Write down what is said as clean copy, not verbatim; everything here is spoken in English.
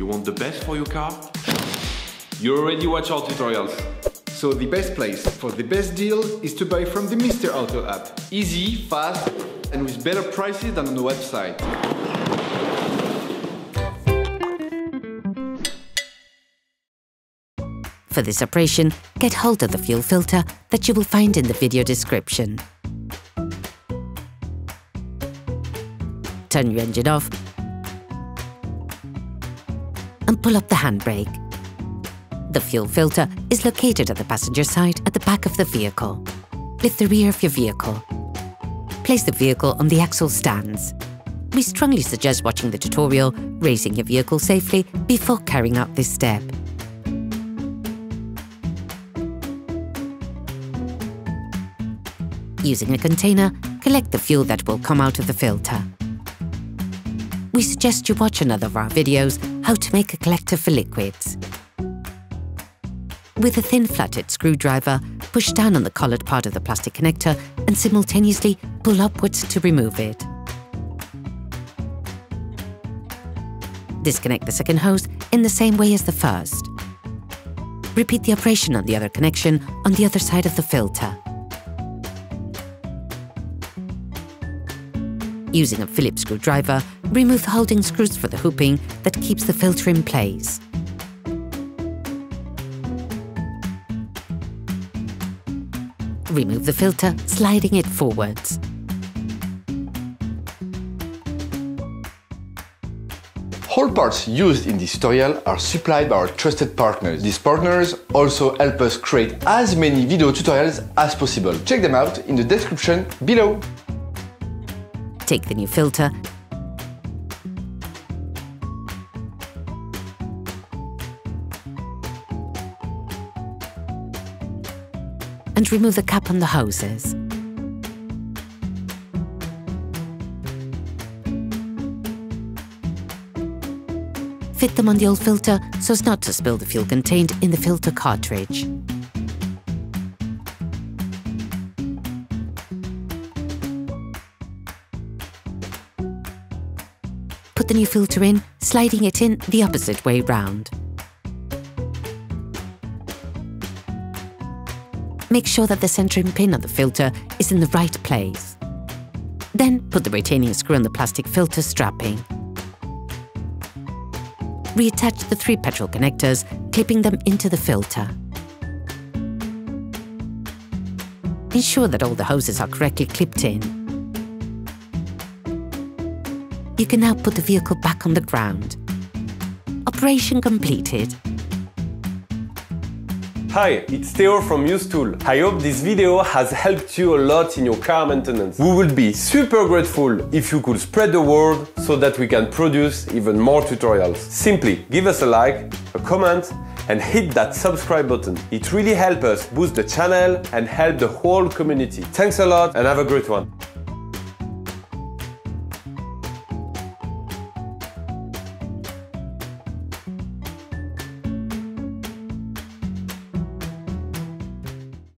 You want the best for your car? You already watch our tutorials. So the best place for the best deal is to buy from the Mr. Auto app. Easy, fast, and with better prices than on the website. For this operation, get hold of the fuel filter that you will find in the video description. Turn your engine off and pull up the handbrake. The fuel filter is located at the passenger side at the back of the vehicle. Lift the rear of your vehicle. Place the vehicle on the axle stands. We strongly suggest watching the tutorial, raising your vehicle safely before carrying out this step. Using a container, collect the fuel that will come out of the filter. We suggest you watch another of our videos, how to make a collector for liquids. With a thin flathead screwdriver, push down on the collared part of the plastic connector and simultaneously pull upwards to remove it. Disconnect the second hose in the same way as the first. Repeat the operation on the other connection on the other side of the filter. Using a Phillips screwdriver, remove the holding screws for the hooping that keeps the filter in place. Remove the filter, sliding it forwards. All parts used in this tutorial are supplied by our trusted partners. These partners also help us create as many video tutorials as possible. Check them out in the description below. Take the new filter and remove the cap on the hoses. Fit them on the old filter so as not to spill the fuel contained in the filter cartridge. Put the new filter in, sliding it in the opposite way round. Make sure that the centering pin of the filter is in the right place. Then put the retaining screw on the plastic filter strapping. Reattach the 3 petrol connectors, clipping them into the filter. Ensure that all the hoses are correctly clipped in. You can now put the vehicle back on the ground. Operation completed. Hi, it's Theo from UseTool. I hope this video has helped you a lot in your car maintenance. We would be super grateful if you could spread the word so that we can produce even more tutorials. Simply give us a like, a comment, and hit that subscribe button. It really helps us boost the channel and help the whole community. Thanks a lot and have a great one.